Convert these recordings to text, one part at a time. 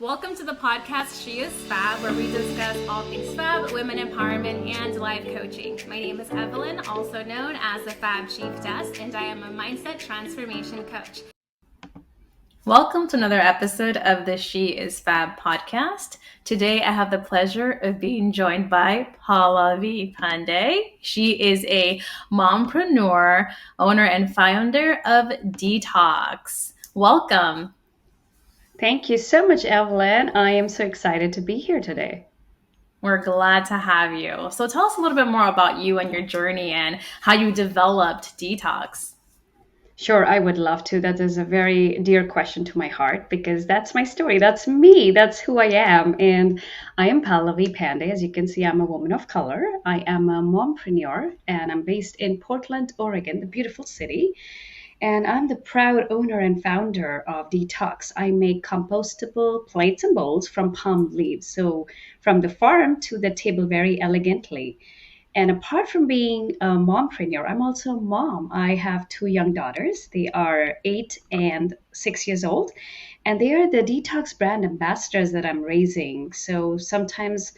Welcome to the podcast She is Fab, where we discuss all things Fab, women empowerment, and life coaching. My name is Evelyn, also known as the Fab Chieftess, and I am a mindset transformation coach. Welcome to another episode of the She is Fab podcast. Today I have the pleasure of being joined by Pallavi Pande. She is a mompreneur, owner, and founder of Dtocs. Welcome. Thank you so much, Evelyn. I am so excited to be here today. We're glad to have you. So tell us a little bit more about you and your journey and how you developed Dtocs. Sure, I would love to. That is a very dear question to my heart because that's my story. That's me. That's who I am. And I am Pallavi Pande. As you can see, I'm a woman of color. I am a mompreneur and I'm based in Portland, Oregon, the beautiful city. And I'm the proud owner and founder of Dtocs. I make compostable plates and bowls from palm leaves. So from the farm to the table very elegantly. And apart from being a mompreneur, I'm also a mom. I have two young daughters. They are 8 and 6 years old. And they are the Dtocs brand ambassadors that I'm raising. So sometimes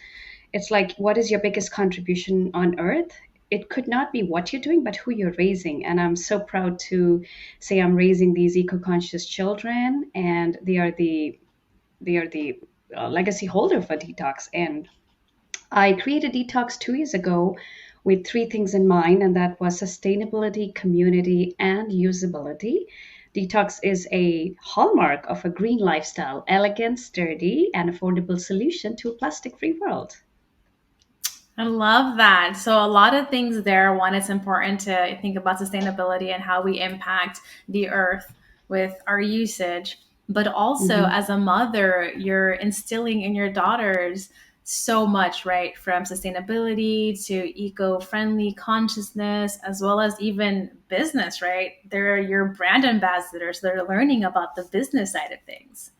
it's like, what is your biggest contribution on earth? It could not be what you're doing, but who you're raising. And I'm so proud to say I'm raising these eco-conscious children, and they are the legacy holder for Dtocs. And I created Dtocs 2 years ago with three things in mind, and that was sustainability, community, and usability. Dtocs is a hallmark of a green lifestyle, elegant, sturdy, and affordable solution to a plastic-free world. I love that. So a lot of things there. One, it's important to think about sustainability and how we impact the earth with our usage. But also Mhm. as a mother, you're instilling in your daughters so much, right? From sustainability to eco-friendly consciousness, as well as even business, right? They're your brand ambassadors. They're learning about the business side of things.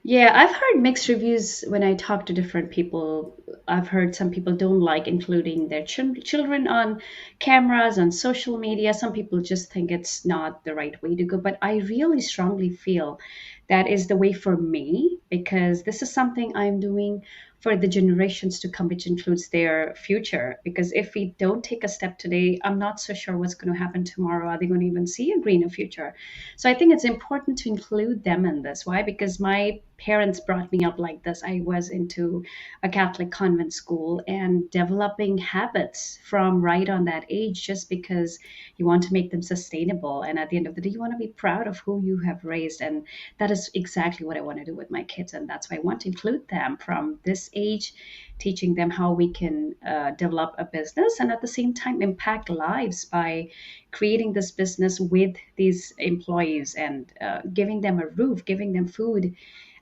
Yeah, I've heard mixed reviews when I talk to different people. I've heard some people don't like including their children on cameras, on social media. Some people just think it's not the right way to go. But I really strongly feel that is the way for me because this is something I'm doing for the generations to come, which includes their future. Because if we don't take a step today, I'm not so sure what's going to happen tomorrow. Are they going to even see a greener future? So I think it's important to include them in this. Why? Because my parents brought me up like this. I was into a Catholic convent school and developing habits from right on that age just because you want to make them sustainable. And at the end of the day, you want to be proud of who you have raised. And that is exactly what I want to do with my kids. And that's why I want to include them from this age, teaching them how we can develop a business and at the same time impact lives by creating this business with these employees and giving them a roof, giving them food,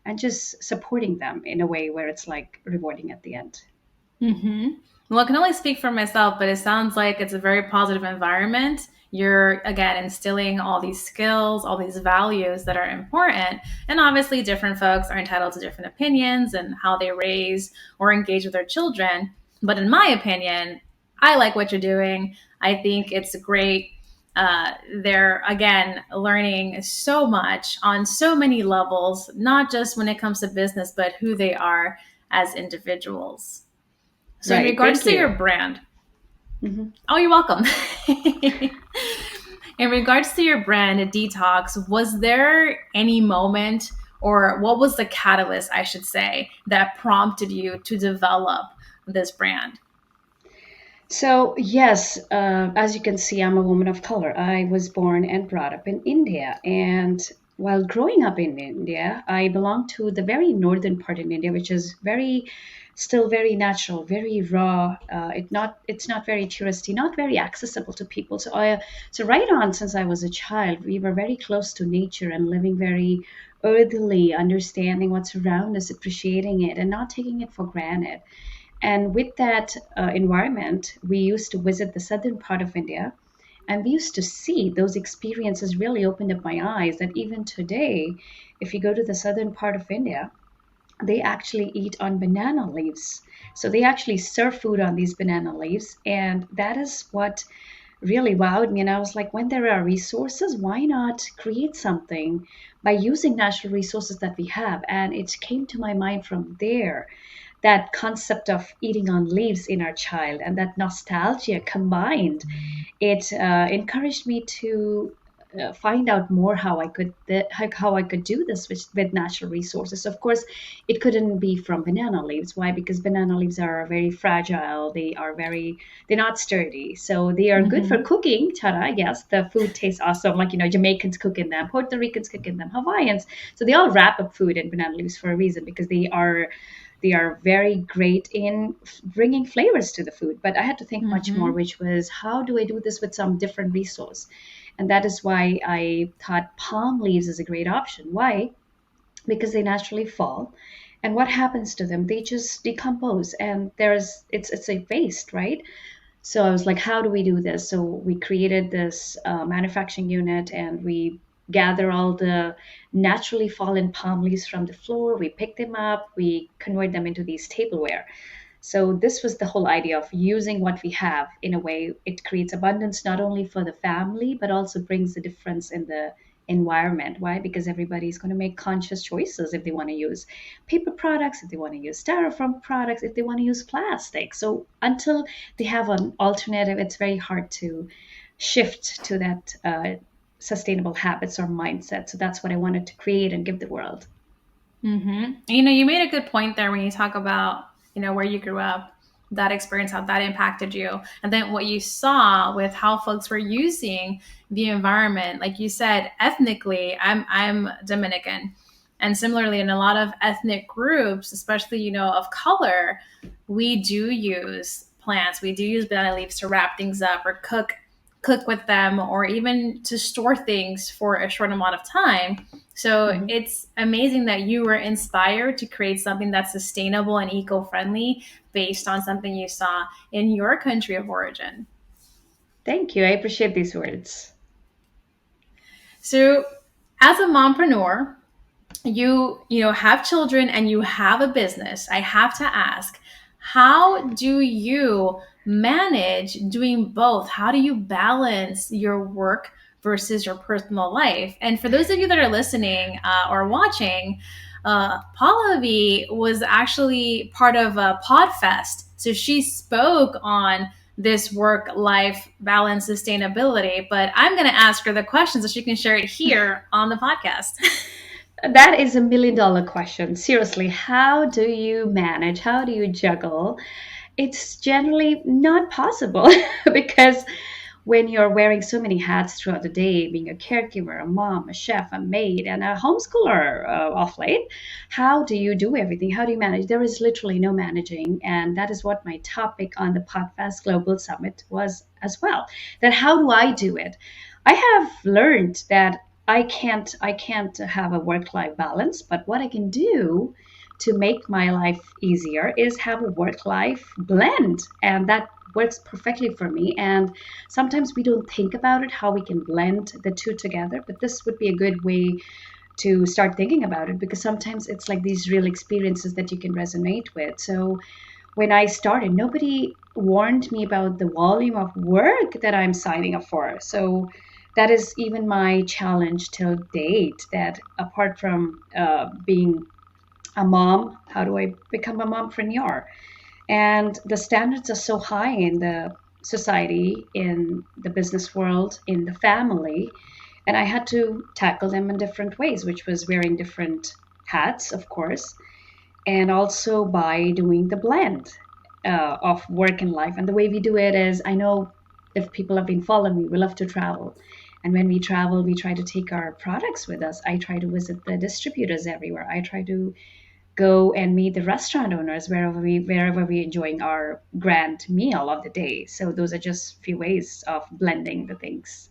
and just supporting them in a way where it's like rewarding at the end. Mm-hmm. Well, I can only speak for myself, but it sounds like it's a very positive environment. You're, again, instilling all these skills, all these values that are important. And obviously, different folks are entitled to different opinions and how they raise or engage with their children. But in my opinion, I like what you're doing. I think it's great. They're, again, learning so much on so many levels, not just when it comes to business, but who they are as individuals. So in Right. regards Thank to your you. brand, Mhm. oh, you're welcome. In regards to your brand, Dtocs, was there any moment or what was the catalyst, I should say, that prompted you to develop this brand? So, yes, as you can see, I'm a woman of color. I was born and brought up in India. And while growing up in India, I belong to the very northern part in India, which is still very natural, very raw. It's not very touristy, not very accessible to people. So right on since I was a child, we were very close to nature and living very earthily, understanding what's around us, appreciating it, and not taking it for granted. And with that environment, we used to visit the southern part of India, and we used to see those experiences really opened up my eyes that even today, if you go to the southern part of India, they actually eat on banana leaves. So they actually serve food on these banana leaves. And that is what really wowed me. And I was like, when there are resources, why not create something by using natural resources that we have? And it came to my mind from there, that concept of eating on leaves in our child and that nostalgia combined, it encouraged me to find out more how how I could do this with natural resources. Of course, it couldn't be from banana leaves. Why? Because banana leaves are very fragile. They're not sturdy. So they are good for Mm-hmm. cooking. Tada, yes, the food tastes awesome. Like, Jamaicans cook in them, Puerto Ricans cook in them, Hawaiians. So they all wrap up food in banana leaves for a reason, because they are very great in bringing flavors to the food. But I had to think much more, Mm-hmm. which was, how do I do this with some different resource? And that is why I thought palm leaves is a great option. Why? Because they naturally fall. And what happens to them? They just decompose, and it's a waste, right? So I was like, how do we do this? So we created this manufacturing unit, and we gather all the naturally fallen palm leaves from the floor. We pick them up, we convert them into these tableware. So this was the whole idea of using what we have. In a way, it creates abundance not only for the family, but also brings a difference in the environment. Why? Because everybody's going to make conscious choices if they want to use paper products, if they want to use styrofoam products, if they want to use plastic. So until they have an alternative, it's very hard to shift to that sustainable habits or mindset. So that's what I wanted to create and give the world. Mm-hmm. You made a good point there when you talk about, where you grew up, that experience, how that impacted you, and then what you saw with how folks were using the environment. Like you said, ethnically, I'm Dominican, and similarly, in a lot of ethnic groups, especially of color, we do use plants. We do use banana leaves to wrap things up or cook with them, or even to store things for a short amount of time. So Mhm. it's amazing that you were inspired to create something that's sustainable and eco-friendly based on something you saw in your country of origin. Thank you. I appreciate these words. So as a mompreneur, you have children and you have a business. I have to ask, how do you manage doing both? How do you balance your work versus your personal life? And for those of you that are listening or watching, Pallavi was actually part of a Podfest, so she spoke on this work life balance sustainability, but I'm going to ask her the question so she can share it here on the podcast. That is $1 million question. Seriously, how do you manage? How do you juggle? It's generally not possible because when you're wearing so many hats throughout the day, being a caregiver, a mom, a chef, a maid, and a homeschooler off late, how do you do everything? How do you manage? There is literally no managing. And that is what my topic on the Podfast Global Summit was as well. That how do I do it? I have learned that I can't have a work life balance, but what I can do to make my life easier is have a work life blend, and that works perfectly for me. And sometimes we don't think about it, how we can blend the two together, but this would be a good way to start thinking about it, because sometimes it's like these real experiences that you can resonate with. So when I started, nobody warned me about the volume of work that I'm signing up for. So that is even my challenge till date, that apart from being a mom, how do I become a mompreneur? And the standards are so high in the society, in the business world, in the family. And I had to tackle them in different ways, which was wearing different hats, of course, and also by doing the blend of work and life. And the way we do it is, I know if people have been following me, we love to travel. And when we travel, we try to take our products with us. I try to visit the distributors everywhere. I try to go and meet the restaurant owners wherever we enjoying our grand meal of the day. So those are just a few ways of blending the things.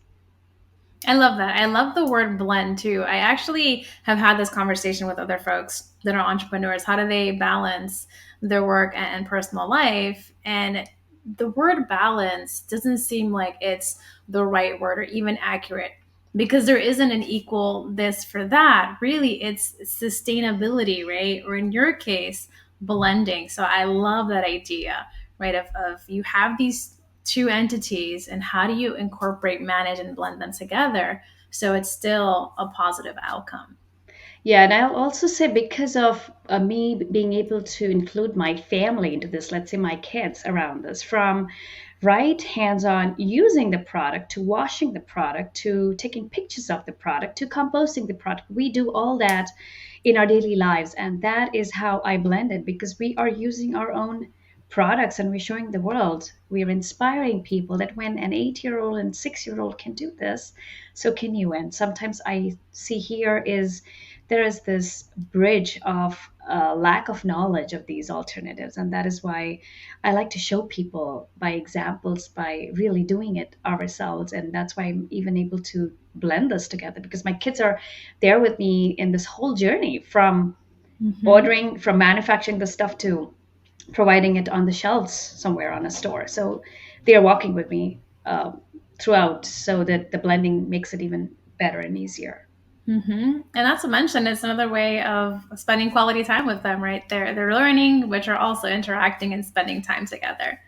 I love that. I love the word blend too. I actually have had this conversation with other folks that are entrepreneurs. How do they balance their work and personal life? And the word balance doesn't seem like it's the right word or even accurate, because there isn't an equal this for that. Really, it's sustainability, right? Or in your case, blending. So I love that idea, right? Of you have these two entities, and how do you incorporate, manage, and blend them together so it's still a positive outcome? Yeah, and I'll also say because of me being able to include my family into this, let's say my kids around this, from right hands on using the product to washing the product to taking pictures of the product to composting the product. We do all that in our daily lives. And that is how I blend it because we are using our own products and we're showing the world. We're inspiring people that when an 8-year-old and 6-year-old can do this, so can you. And sometimes I see here is there is this bridge of lack of knowledge of these alternatives. And that is why I like to show people by examples, by really doing it ourselves. And that's why I'm even able to blend this together because my kids are there with me in this whole journey from Mm-hmm. ordering, from manufacturing the stuff to providing it on the shelves somewhere on a store. So they are walking with me throughout so that the blending makes it even better and easier. Mm-hmm. And not to mention, it's another way of spending quality time with them, right? They're learning, but you're also interacting and spending time together.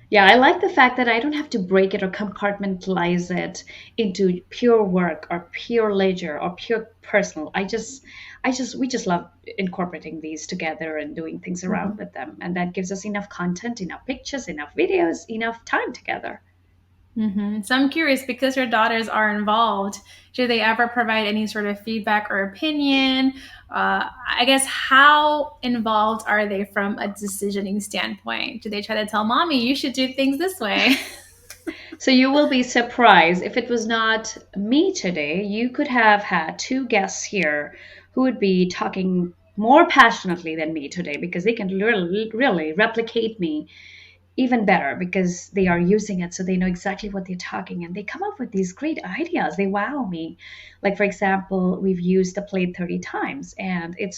Yeah, I like the fact that I don't have to break it or compartmentalize it into pure work or pure leisure or pure personal. We just love incorporating these together and doing things around Mm-hmm. with them. And that gives us enough content, enough pictures, enough videos, enough time together. Mm-hmm. So I'm curious, because your daughters are involved, do they ever provide any sort of feedback or opinion? I guess, how involved are they from a decisioning standpoint? Do they try to tell mommy, you should do things this way? So you will be surprised if it was not me today, you could have had two guests here who would be talking more passionately than me today because they can really replicate me even better because they are using it so they know exactly what they're talking and they come up with these great ideas. They wow me. Like for example, we've used the plate 30 times and it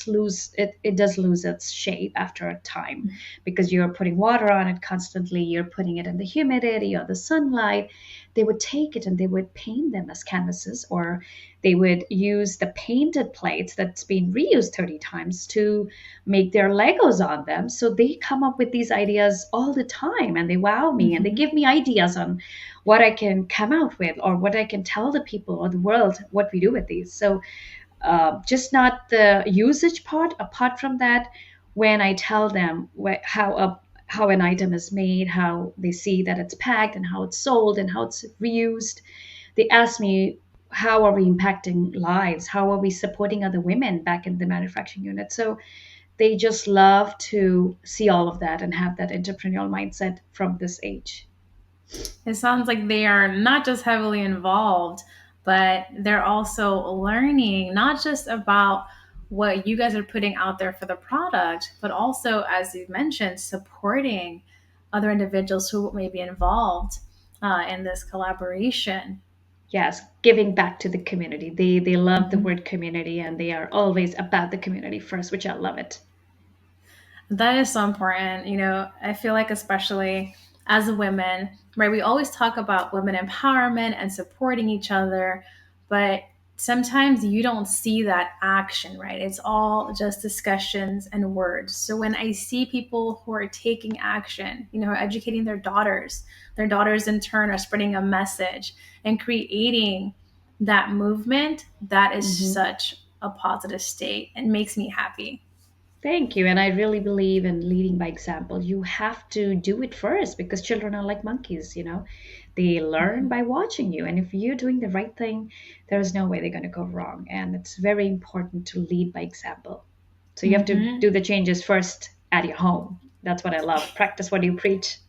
does lose its shape after a time because you're putting water on it constantly, you're putting it in the humidity or the sunlight. They would take it and they would paint them as canvases, or they would use the painted plates that's been reused 30 times to make their Legos on them. So they come up with these ideas all the time and they wow me and they Mm-hmm. give me ideas on what I can come out with or what I can tell the people or the world what we do with these. So just not the usage part. Apart from that, when I tell them how an item is made, how they see that it's packed and how it's sold and how it's reused, they ask me, how are we impacting lives? How are we supporting other women back in the manufacturing unit? So they just love to see all of that and have that entrepreneurial mindset from this age. It sounds like they are not just heavily involved, but they're also learning not just about what you guys are putting out there for the product, but also, as you mentioned, supporting other individuals who may be involved in this collaboration. Yes, giving back to the community. They love the Mhm. word community and they are always about the community first, which I love it. That is so important. I feel like, especially as women, right, we always talk about women empowerment and supporting each other, but sometimes you don't see that action, right? It's all just discussions and words. So when I see people who are taking action, educating their daughters in turn are spreading a message and creating that movement, that is Hmm. such a positive state and makes me happy. Thank you. And I really believe in leading by example. You have to do it first because children are like monkeys, They learn by watching you. And if you're doing the right thing, there's no way they're going to go wrong. And it's very important to lead by example. So you have to Mm-hmm. do the changes first at your home. That's what I love. Practice what you preach.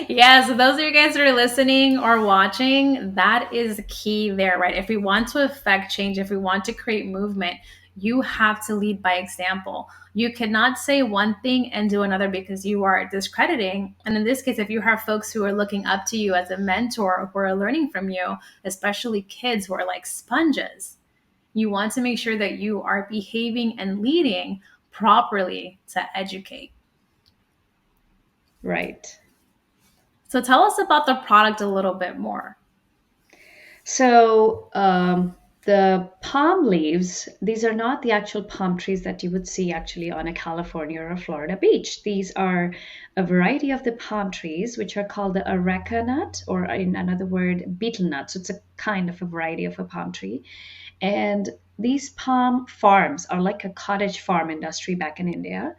Yeah, so those of you guys that are listening or watching, that is key there, right? If we want to affect change, if we want to create movement, you have to lead by example. You cannot say one thing and do another because you are discrediting. And in this case, if you have folks who are looking up to you as a mentor or who are learning from you, especially kids who are like sponges, you want to make sure that you are behaving and leading properly to educate. Right. So tell us about the product a little bit more. So, The palm leaves, these are not the actual palm trees that you would see actually on a California or a Florida beach. These are a variety of the palm trees, which are called the areca nut, or in another word, betel nut. So it's a kind of a variety of a palm tree. And these palm farms are like a cottage farm industry back in India.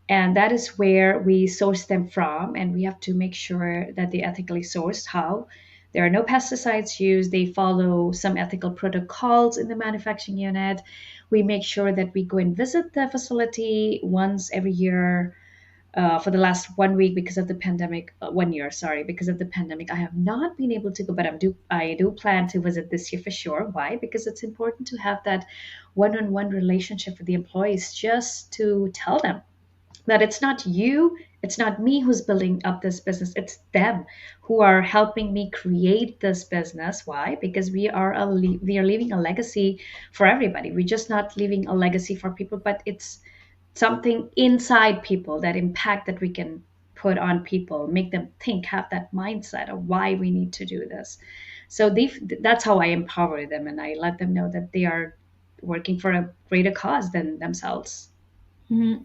And that is where we source them from, and we have to make sure that they're ethically sourced. How? There are no pesticides used. They follow some ethical protocols in the manufacturing unit. We make sure that we go and visit the facility once every year. For the last 1 week because of the pandemic, 1 year, sorry, because of the pandemic, I have not been able to go, but I do plan to visit this year for sure. Why? Because it's important to have that one-on-one relationship with the employees, just to tell them that it's not you, it's not me who's building up this business, it's them who are helping me create this business. Why? Because we are leaving a legacy for everybody. We're just not leaving a legacy for people, but it's something inside people, that impact that we can put on people, make them think, have that mindset of why we need to do this. So that's how I empower them, and I let them know that they are working for a greater cause than themselves.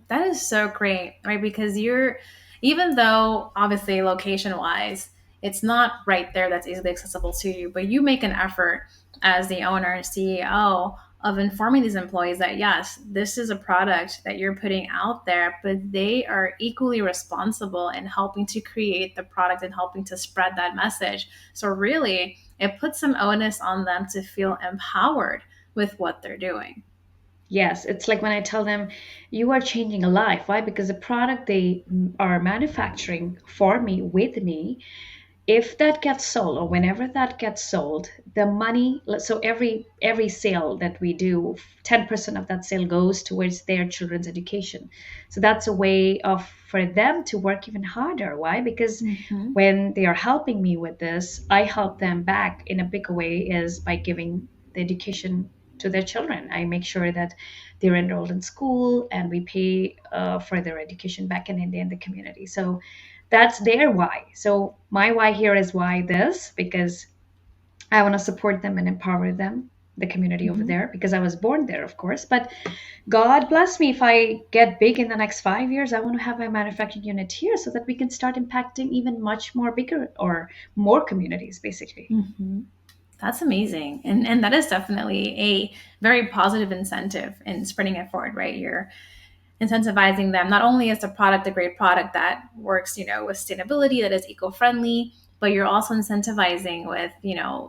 That is so great, right? Because even though obviously location wise, it's not right there that's easily accessible to you, but you make an effort as the owner and CEO of informing these employees that yes, this is a product that you're putting out there, but they are equally responsible in helping to create the product and helping to spread that message. So really, it puts some onus on them to feel empowered with what they're doing. Yes, it's like when I tell them, you are changing a life. Why? Because the product they are manufacturing for me, with me, if that gets sold, or whenever that gets sold, the money, so every sale that we do, 10% of that sale goes towards their children's education. So that's a way of for them to work even harder. Why? Because Mm-hmm. when they are helping me with this, I help them back in a bigger way, is by giving the education to their children. I make sure that they're enrolled in school, and we pay for their education back in India in the community. So that's their why. So my why here is why this, because I want to support them and empower them, the community over Mm-hmm. there, because I was born there, of course. But God bless me, if I get big in the next 5 years, I want to have a manufacturing unit here so that we can start impacting even much more bigger or more communities, basically. Mm-hmm. That's amazing. And that is definitely a very positive incentive in spreading it forward, right? You're incentivizing them. Not only is the product a great product that works, with sustainability, that is eco-friendly, but you're also incentivizing with,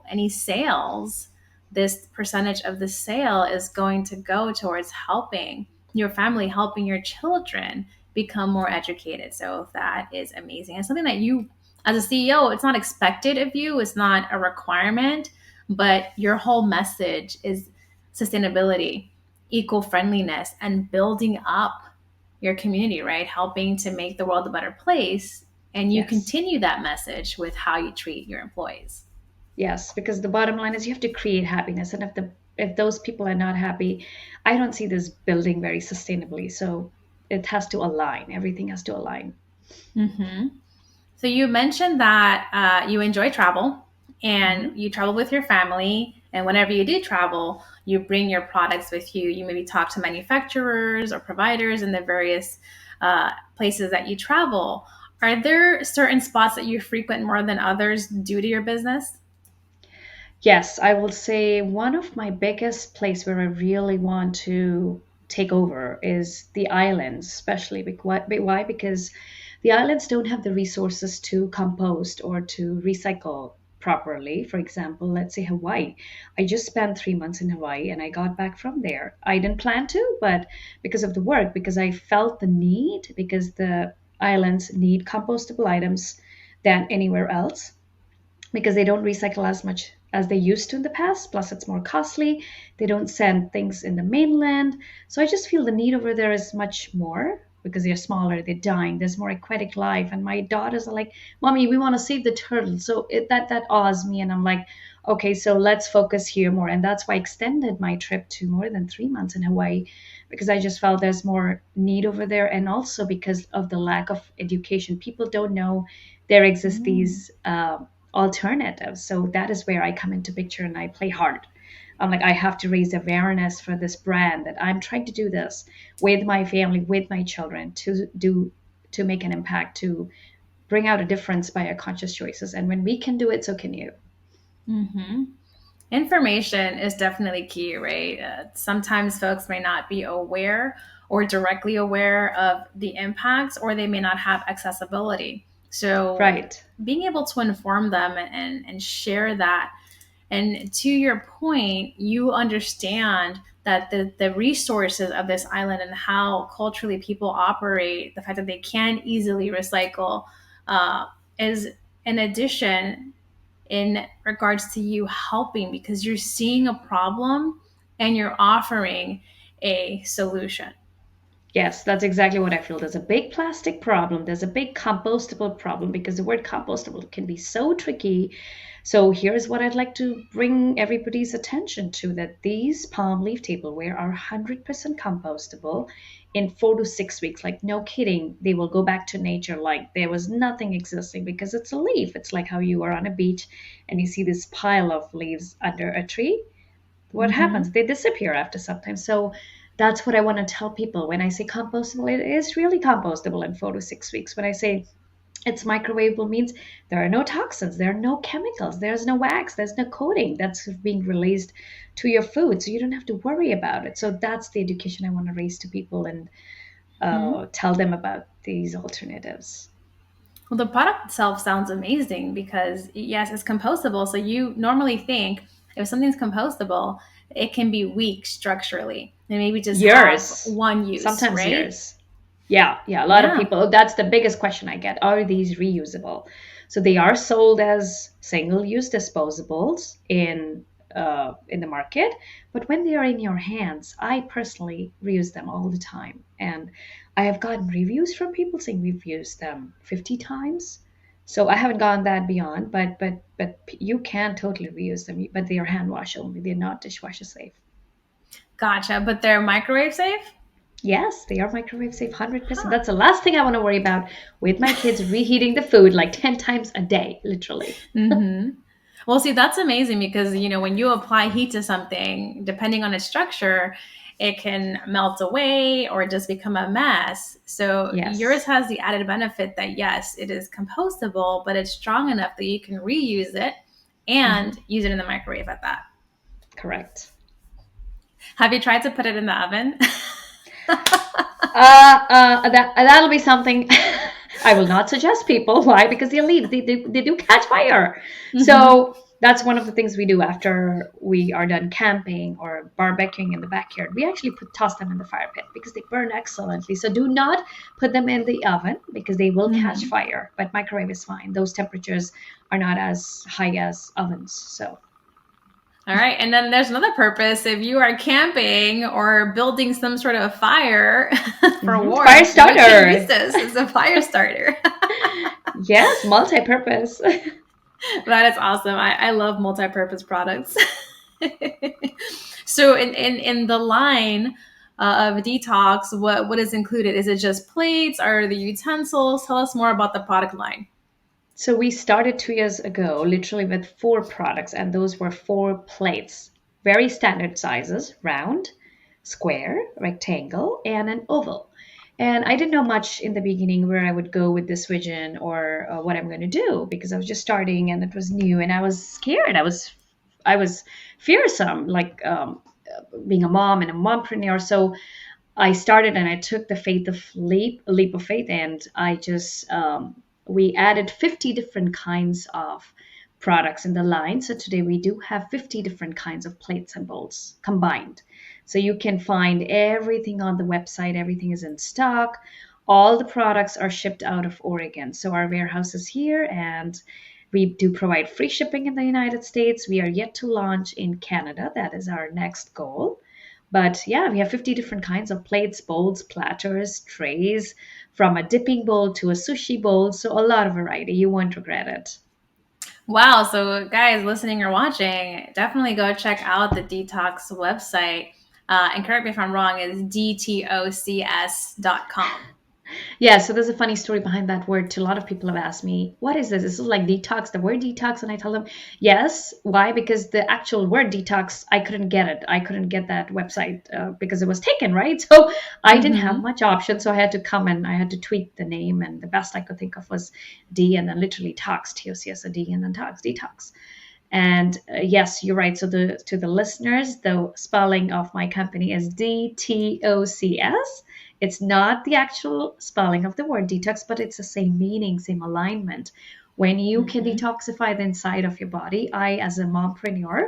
any sales. This percentage of the sale is going to go towards helping your family, helping your children become more educated. So that is amazing. And something that you, as a CEO, it's not expected of you, it's not a requirement, but your whole message is sustainability, eco-friendliness, and building up your community, right? Helping to make the world a better place. And you Yes. continue that message with how you treat your employees. Yes, because the bottom line is you have to create happiness. And if those people are not happy, I don't see this building very sustainably. So it has to align. Everything has to align. Mm-hmm. So you mentioned that you enjoy travel and Mhm. you travel with your family. And whenever you do travel, you bring your products with you. You maybe talk to manufacturers or providers in the various places that you travel. Are there certain spots that you frequent more than others due to your business? Yes, I will say one of my biggest place where I really want to take over is the islands, especially why? Because the islands don't have the resources to compost or to recycle properly. For example, let's say Hawaii. I just spent 3 months in Hawaii and I got back from there. I didn't plan to, but because of the work, because I felt the need, because the islands need compostable items than anywhere else, because they don't recycle as much as they used to in the past. Plus, it's more costly. They don't send things in the mainland. So I just feel the need over there is much more because they're smaller, they're dying, there's more aquatic life. And my daughters are like, Mommy, we want to save the turtles. So that awes me. And I'm like, okay, so let's focus here more. And that's why I extended my trip to more than 3 months in Hawaii, because I just felt there's more need over there. And also because of the lack of education, people don't know there exist Mm. these alternatives. So that is where I come into picture and I play hard. I'm like, I have to raise awareness for this brand, that I'm trying to do this with my family, with my children, to make an impact, to bring out a difference by our conscious choices. And when we can do it, so can you. Mm-hmm. Information is definitely key, right? Sometimes folks may not be aware or directly aware of the impacts, or they may not have accessibility. So, Right. being able to inform them and share that. And to your point, you understand that the resources of this island and how culturally people operate, the fact that they can easily recycle, is in addition in regards to you helping, because you're seeing a problem and you're offering a solution. Yes, that's exactly what I feel. There's a big plastic problem. There's a big compostable problem, because the word compostable can be so tricky. So here's what I'd like to bring everybody's attention to, that these palm leaf tableware are 100% compostable in 4 to 6 weeks. Like, no kidding. They will go back to nature like there was nothing existing, because it's a leaf. It's like how you are on a beach and you see this pile of leaves under a tree. What Mm-hmm. happens? They disappear after some time. So that's what I want to tell people. When I say compostable, it is really compostable in 4 to 6 weeks. When I say it's microwavable, means there are no toxins, there are no chemicals, there's no wax, there's no coating that's being released to your food. So you don't have to worry about it. So that's the education I want to raise to people, and Mm-hmm. tell them about these alternatives. Well, the product itself sounds amazing because, yes, it's compostable. So you normally think if something's compostable, it can be weak structurally and maybe just have Years, one use, sometimes right? years. Yeah, yeah. A lot of Yeah. people, that's the biggest question I get. Are these reusable? So they are sold as single-use disposables in the market, but when they are in your hands, I personally reuse them all the time. And I have gotten reviews from people saying we've used them 50 times. So I haven't gone that beyond, but you can totally reuse them, but they are hand wash only. They're not dishwasher safe. Gotcha. But they're microwave safe? Yes, they are microwave safe 100%. Huh. That's the last thing I want to worry about with my kids reheating the food like 10 times a day, literally. Mm-hmm. Well, see, that's amazing because, when you apply heat to something, depending on its structure, it can melt away or just become a mess. So yours Yes. has the added benefit that, yes, it is compostable, but it's strong enough that you can reuse it Hmm. and use it in the microwave at that. Correct. Have you tried to put it in the oven? That'll be something I will not suggest people. Why? Because they leave. They do catch fire. Mm-hmm. So that's one of the things we do after we are done camping or barbecuing in the backyard. We actually toss them in the fire pit because they burn excellently. So do not put them in the oven because they will catch Mm-hmm. fire. But microwave is fine. Those temperatures are not as high as ovens. So All right. And then there's another purpose. If you are camping or building some sort of fire for fire warmth, you can use starter. this as a fire starter. Yes, multi-purpose. That is awesome. I love multi-purpose products. So in the line of Dtocs, what is included? Is it just plates? Are the utensils? Tell us more about the product line. So we started 2 years ago, literally with 4 products, and those were 4 plates, very standard sizes: round, square, rectangle, and an oval. And I didn't know much in the beginning where I would go with this vision, or what I'm going to do, because I was just starting and it was new, and I was scared. I was fearsome, like being a mom and a mompreneur. So I started and I took the faith of leap, a leap of faith, and I just we added 50 different kinds of products in the line. So today we do have 50 different kinds of plates and bowls combined. So you can find everything on the website. Everything is in stock. All the products are shipped out of Oregon. So our warehouse is here, and we do provide free shipping in the United States. We are yet to launch in Canada. That is our next goal. But yeah, we have 50 different kinds of plates, bowls, platters, trays, from a dipping bowl to a sushi bowl. So a lot of variety. You won't regret it. Wow. So, guys listening or watching, definitely go check out the Dtocs website. And correct me if I'm wrong, is dtocs.com. Yeah, so there's a funny story behind that word too. A lot of people have asked me, what is this? Is this like detox, the word detox? And I tell them, yes. Why? Because the actual word detox, I couldn't get it. I couldn't get that website because it was taken, right? So I didn't have Mm-hmm. much option. So I had to come and I had to tweak the name. And the best I could think of was D and then literally tox, Tocs, a D and then tox, detox. And yes, you're right. So the to the listeners, the spelling of my company is Dtocs. It's not the actual spelling of the word detox, but it's the same meaning, same alignment. When you can Mm-hmm. detoxify the inside of your body, I, as a mompreneur,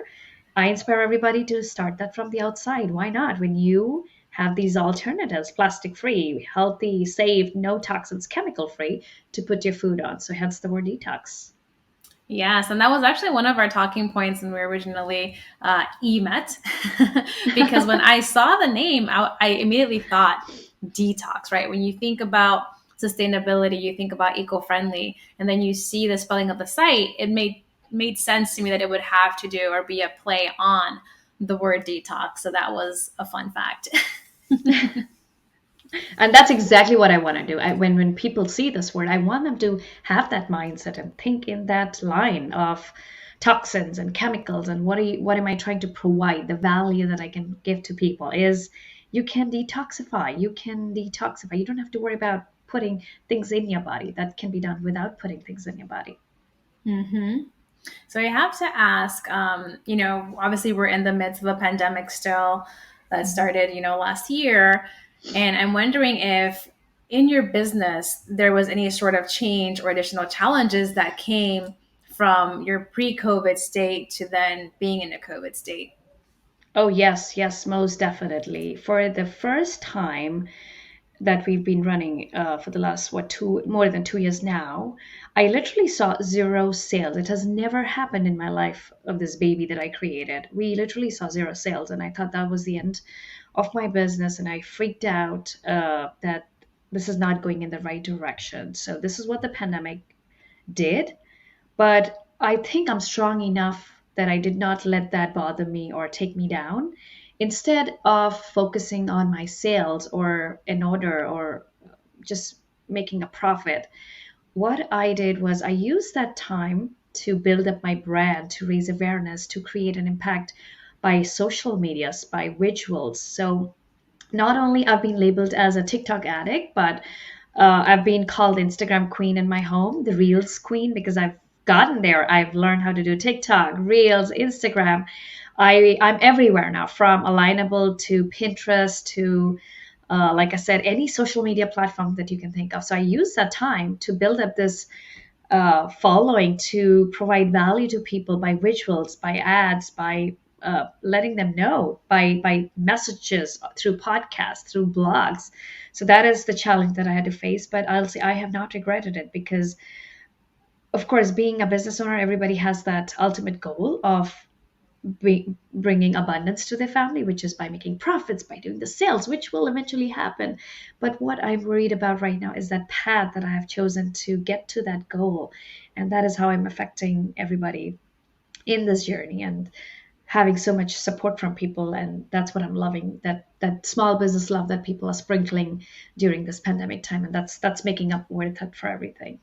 I inspire everybody to start that from the outside. Why not? When you have these alternatives, plastic free, healthy, safe, no toxins, chemical free, to put your food on. So hence the word detox. Yes, and that was actually one of our talking points when we originally met, because when I saw the name, I immediately thought detox. Right, when you think about sustainability, you think about eco-friendly, and then you see the spelling of the site, it made sense to me that it would have to do or be a play on the word detox. So that was a fun fact. And that's exactly what I want to do. When people see this word, I want them to have that mindset and think in that line of toxins and chemicals and what am I trying to provide? The value that I can give to people is you can detoxify. You can detoxify. You don't have to worry about putting things in your body. That can be done without putting things in your body. Hmm. So I have to ask, obviously we're in the midst of a pandemic still that Mhm. started, last year. And I'm wondering if in your business there was any sort of change or additional challenges that came from your pre-COVID state to then being in a COVID state. Oh, yes, yes, most definitely. For the first time, that we've been running for the last more than 2 years now, I literally saw zero sales. It has never happened in my life of this baby that I created. We literally saw zero sales, and I thought that was the end of my business, and I freaked out that this is not going in the right direction. So this is what the pandemic did, but I think I'm strong enough that I did not let that bother me or take me down. Instead of focusing on my sales or an order or just making a profit, what I did was I used that time to build up my brand, to raise awareness, to create an impact by social medias, by visuals. So not only I've been labeled as a TikTok addict, but I've been called Instagram queen in my home, the Reels queen, because I've gotten there. I've learned how to do TikTok, Reels, Instagram. I'm everywhere now, from Alignable to Pinterest to, like I said, any social media platform that you can think of. So I use that time to build up this following, to provide value to people by visuals, by ads, by letting them know, by messages, through podcasts, through blogs. So that is the challenge that I had to face. But I'll say I have not regretted it because, of course, being a business owner, everybody has that ultimate goal of bringing abundance to their family, which is by making profits, by doing the sales, which will eventually happen. But what I'm worried about right now is that path that I have chosen to get to that goal. And that is how I'm affecting everybody in this journey and having so much support from people. And that's what I'm loving, that small business love that people are sprinkling during this pandemic time. And that's making up worth it for everything.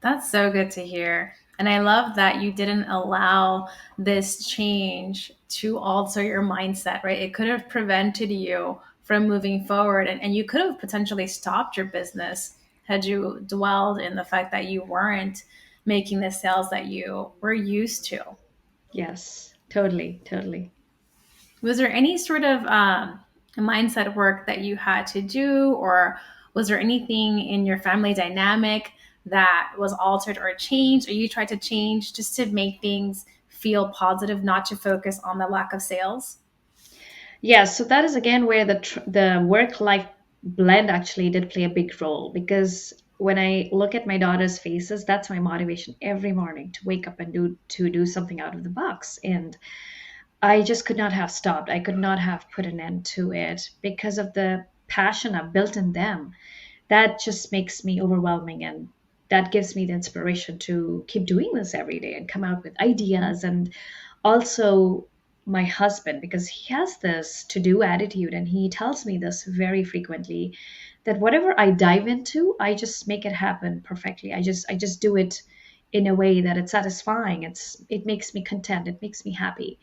That's so good to hear. And I love that you didn't allow this change to alter your mindset, right? It could have prevented you from moving forward, and you could have potentially stopped your business had you dwelled in the fact that you weren't making the sales that you were used to. Yes, totally, totally. Was there any sort of mindset work that you had to do, or was there anything in your family dynamic that was altered or changed, or you tried to change just to make things feel positive, not to focus on the lack of sales? Yeah, so that is again where the work life blend actually did play a big role, because when I look at my daughter's faces, that's my motivation every morning to wake up and do something out of the box. And I just could not have stopped. I could not have put an end to it because of the passion I've built in them. That just makes me overwhelming, and that gives me the inspiration to keep doing this every day and come out with ideas. And also my husband, because he has this to do attitude and he tells me this very frequently, that whatever I dive into, I just make it happen perfectly. I just do it in a way that it's satisfying. It makes me content. It makes me happy.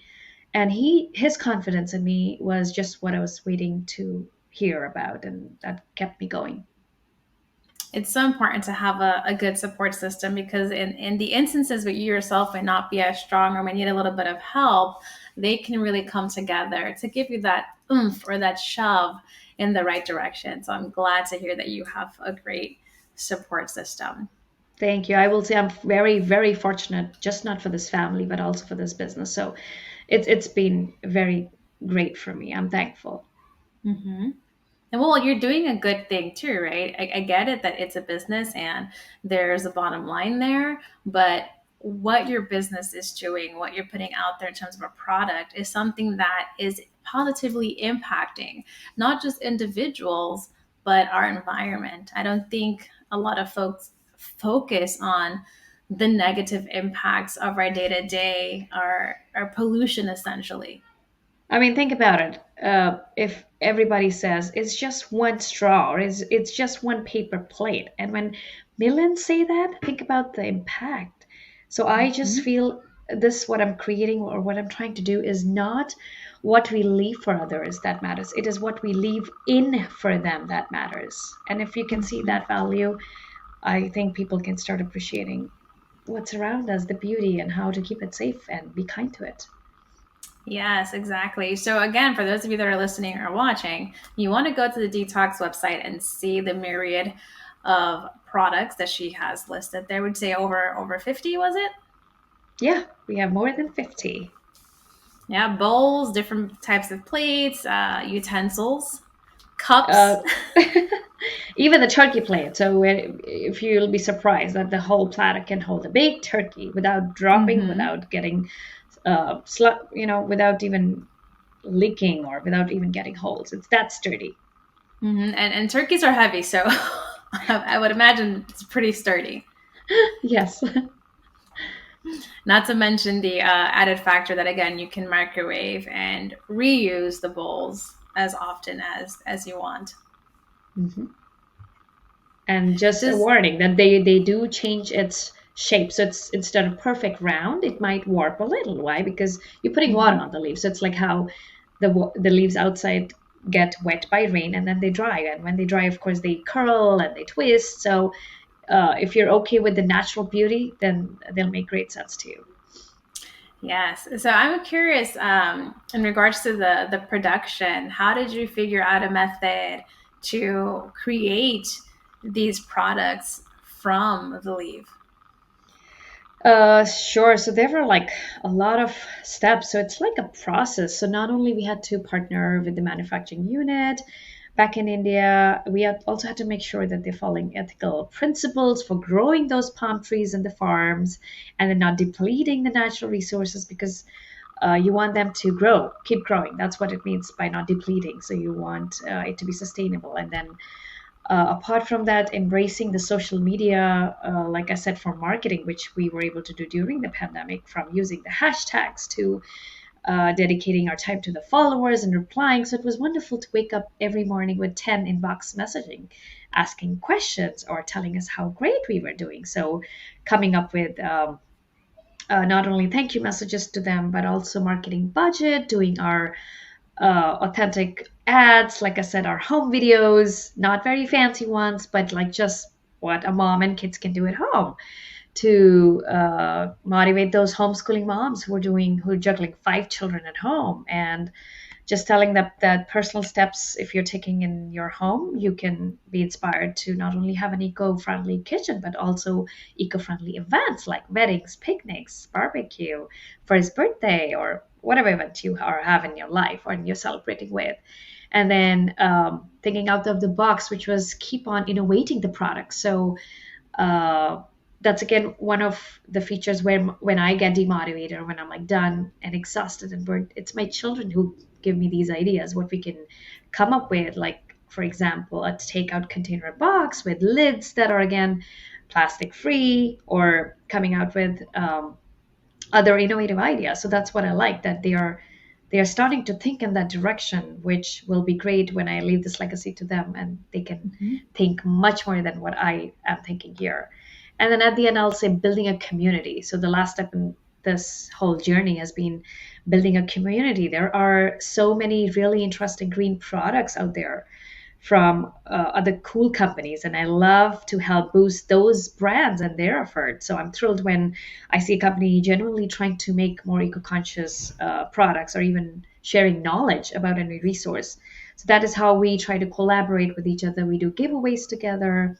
And his confidence in me was just what I was waiting to hear about, and that kept me going. It's so important to have a good support system, because in the instances where you yourself may not be as strong or may need a little bit of help, they can really come together to give you that oomph or that shove in the right direction. So I'm glad to hear that you have a great support system. Thank you. I will say I'm very, very fortunate, just not for this family, but also for this business. So it's been very great for me. I'm thankful. Mm-hmm. And well, you're doing a good thing too, right? I get it that it's a business and there's a bottom line there, but what your business is doing, what you're putting out there in terms of a product, is something that is positively impacting not just individuals, but our environment. I don't think a lot of folks focus on the negative impacts of our day to day, our pollution essentially. I mean, think about it. If everybody says it's just one straw or it's just one paper plate, and when millions say that, think about the impact. So I just Mhm. feel this, what I'm creating or what I'm trying to do, is not what we leave for others that matters. It is what we leave in for them that matters. And if you can see Mhm. that value, I think people can start appreciating what's around us, the beauty, and how to keep it safe and be kind to it. Yes, exactly. So again, for those of you that are listening or watching, you want to go to the Dtocs website and see the myriad of products that she has listed. There would say over 50, was it? Yeah, we have more than 50. Yeah, bowls, different types of plates, utensils, Uh, cups. even the turkey plate. So if you'll be surprised that the whole platter can hold a big turkey without dropping, Mm-hmm. without getting, without even leaking or without even getting holes. It's that sturdy. Mm-hmm. And turkeys are heavy, so I would imagine it's pretty sturdy. Yes. Not to mention the added factor that again you can microwave and reuse the bowls as often as you want. Mhm. And just a Does warning that they do change its shape. So it's, instead of perfect round, it might warp a little. Why? Because you're putting water mhm. on the leaves. So it's like how the leaves outside get wet by rain and then they dry. And when they dry, of course, they curl and they twist. So if you're okay with the natural beauty, then they'll make great sense to you. Yes. So I'm curious, in regards to the production, how did you figure out a method to create these products from the leaf? Sure. So there were like a lot of steps. So it's like a process. So not only we had to partner with the manufacturing unit back in India, we had also had to make sure that they're following ethical principles for growing those palm trees in the farms and then not depleting the natural resources, because you want them to grow, keep growing. That's what it means by not depleting. So you want it to be sustainable. And then apart from that, embracing the social media, like I said, for marketing, which we were able to do during the pandemic, from using the hashtags to dedicating our time to the followers and replying. So it was wonderful to wake up every morning with 10 inbox messaging, asking questions or telling us how great we were doing. So coming up with not only thank you messages to them, but also marketing budget, doing our authentic ads. Like I said, our home videos, not very fancy ones, but like just what a mom and kids can do at home to motivate those homeschooling moms who are juggling 5 children at home, and just telling them that personal steps, if you're taking in your home, you can be inspired to not only have an eco-friendly kitchen, but also eco-friendly events like weddings, picnics, barbecue for his birthday, or whatever event you are having in your life or you're celebrating with. And then thinking out of the box, which was keep on innovating the product. So uh, that's again one of the features where when I get demotivated or when I'm like done and exhausted and burnt, it's my children who give me these ideas, what we can come up with. Like, for example, a takeout container box with lids that are again plastic free, or coming out with other innovative ideas. So that's what I like, that they are they are starting to think in that direction, which will be great when I leave this legacy to them and they can think much more than what I am thinking here. And then at the end, I'll say building a community. So the last step in this whole journey has been building a community. There are so many really interesting green products out there from other cool companies, and I love to help boost those brands and their effort. So I'm thrilled when I see a company genuinely trying to make more eco-conscious products, or even sharing knowledge about any resource. So that is how we try to collaborate with each other. We do giveaways together,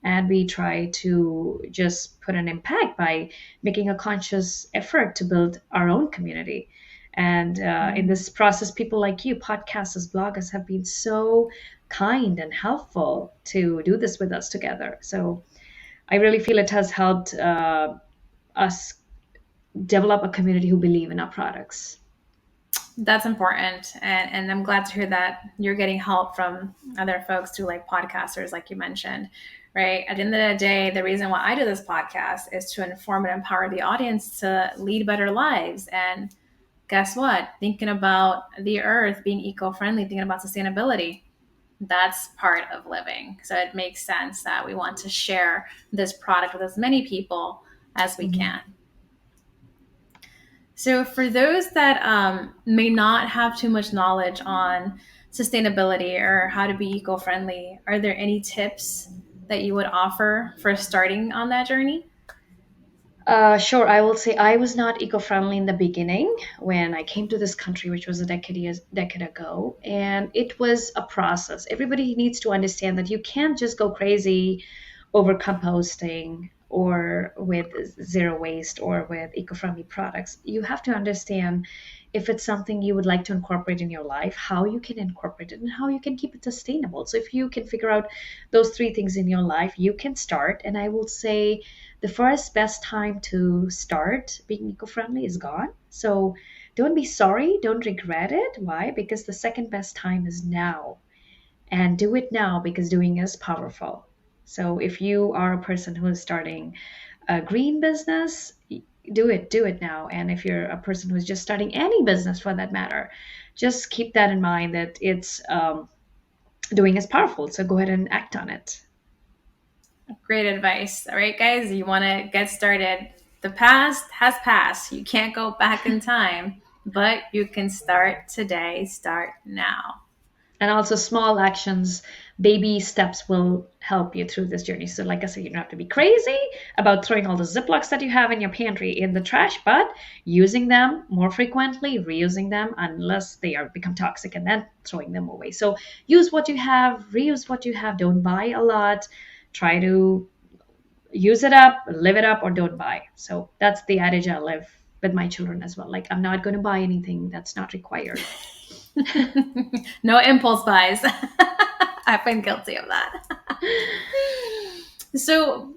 and we try to just put an impact by making a conscious effort to build our own community. And in this process, people like you, podcasters, bloggers, have been so kind and helpful to do this with us together. So I really feel it has helped us develop a community who believe in our products. That's important. And I'm glad to hear that you're getting help from other folks through like podcasters, like you mentioned, right? At the end of the day, the reason why I do this podcast is to inform and empower the audience to lead better lives. And guess what? Thinking about the earth, being eco-friendly, thinking about sustainability, that's part of living. So it makes sense that we want to share this product with as many people as we can. So for those that may not have too much knowledge on sustainability or how to be eco-friendly, are there any tips that you would offer for starting on that journey? Sure. I will say I was not eco-friendly in the beginning when I came to this country, which was a decade ago, and it was a process. Everybody needs to understand that you can't just go crazy over composting or with zero waste or with eco-friendly products. You have to understand if it's something you would like to incorporate in your life, how you can incorporate it and how you can keep it sustainable. So if you can figure out those three things in your life, you can start. And I will say the first best time to start being eco-friendly is gone. So don't be sorry, don't regret it. Why? Because the second best time is now. And do it now, because doing is powerful. So if you are a person who is starting a green business, do it now. And if you're a person who's just starting any business for that matter, just keep that in mind, that it's doing is powerful. So go ahead and act on it. Great advice. All right, guys, you want to get started. The past has passed. You can't go back in time, but you can start today. Start now. And also small actions, baby steps will help you through this journey. So like I said, you don't have to be crazy about throwing all the Ziplocs that you have in your pantry in the trash, but using them more frequently, reusing them unless they are become toxic, and then throwing them away. So use what you have, reuse what you have, don't buy a lot. Try to use it up, live it up, or don't buy. So that's the adage I live with my children as well. Like, I'm not going to buy anything that's not required. No impulse buys. I've been guilty of that. So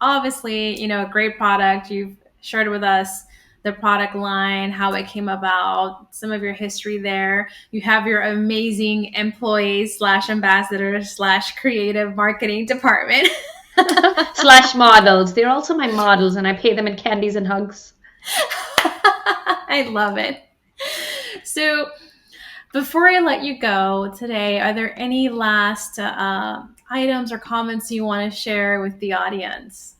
obviously, a great product. You've shared with us the product line, how it came about, some of your history there. You have your amazing employees / ambassadors / creative marketing department. / models. They're also my models, and I pay them in candies and hugs. I love it. So before I let you go today, are there any last items or comments you want to share with the audience?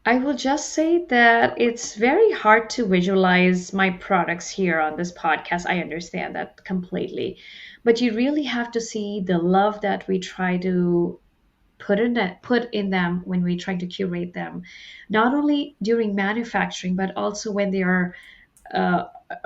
I will just say that it's very hard to visualize my products here on this podcast. I understand that completely. But you really have to see the love that we try to put in them when we try to curate them, not only during manufacturing, but also when they are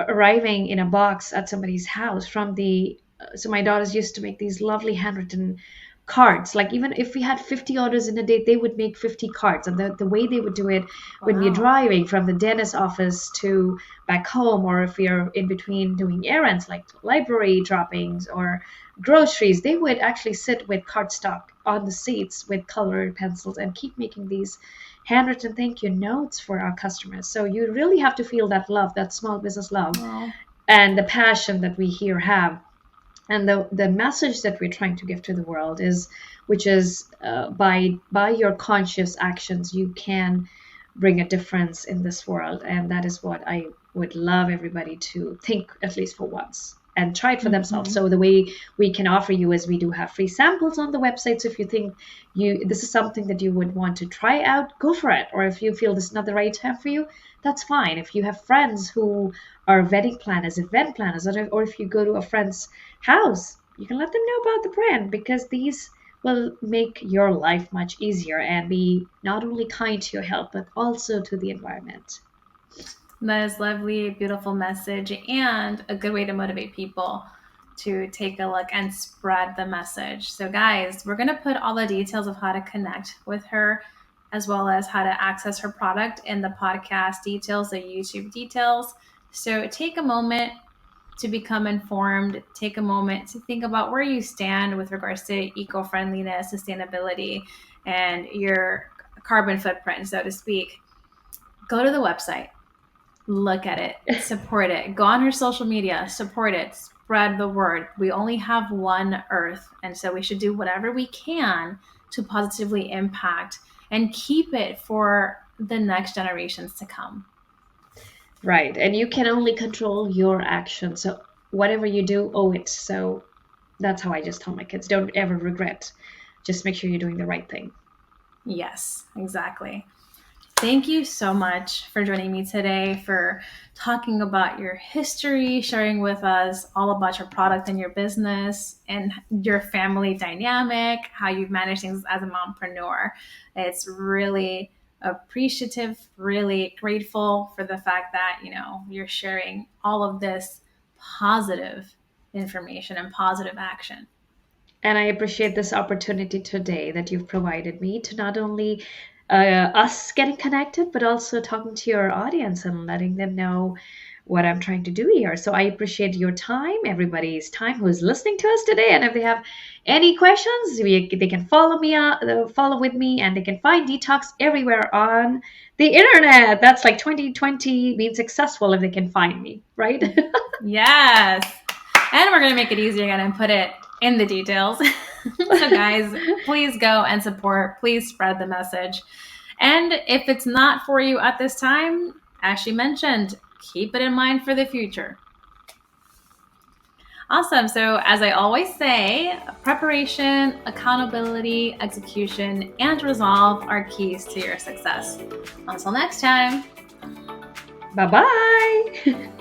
arriving in a box at somebody's house from the so my daughters used to make these lovely handwritten cards. Like, even if we had 50 orders in a day, they would make 50 cards. And the way they would do it when we're driving from the dentist office to back home, or if we're in between doing errands like library droppings or groceries, they would actually sit with cardstock on the seats with colored pencils and keep making these handwritten thank you notes for our customers. So you really have to feel that love, that small business love, and the passion that we here have. And the message that we're trying to give to the world is, by your conscious actions, you can bring a difference in this world. And that is what I would love everybody to think at least for once and try it for themselves. So the way we can offer you is we do have free samples on the website. So if you think this is something that you would want to try out, go for it. Or if you feel this is not the right time for you, that's fine. If you have friends who are wedding planners, event planners, or if you go to a friend's house, you can let them know about the brand, because these will make your life much easier and be not only kind to your health, but also to the environment. That is lovely, beautiful message, and a good way to motivate people to take a look and spread the message. So guys, we're going to put all the details of how to connect with her, as well as how to access her product in the podcast details, the YouTube details. So take a moment to become informed. Take a moment to think about where you stand with regards to eco-friendliness, sustainability, and your carbon footprint, so to speak. Go to the website. Look at it, support it, go on her social media, support it, spread the word. We only have one earth, and so we should do whatever we can to positively impact and keep it for the next generations to come. Right, and you can only control your actions. So whatever you do, owe it. So that's how I just tell my kids, don't ever regret. Just make sure you're doing the right thing. Yes, exactly. Thank you so much for joining me today, for talking about your history, sharing with us all about your product and your business and your family dynamic, how you've managed things as a mompreneur. It's really appreciative, really grateful for the fact that, you're sharing all of this positive information and positive action. And I appreciate this opportunity today that you've provided me to not only us getting connected, but also talking to your audience and letting them know what I'm trying to do here. So I appreciate your time, everybody's time who's listening to us today. And if they have any questions, they can follow with me, and they can find Dtocs everywhere on the internet. That's like 2020 being successful if they can find me, right? Yes. And we're going to make it easier again and put it in the details. So guys, please go and support. Please spread the message. And if it's not for you at this time, as she mentioned, keep it in mind for the future. Awesome. So as I always say, preparation, accountability, execution, and resolve are keys to your success. Until next time. Bye-bye.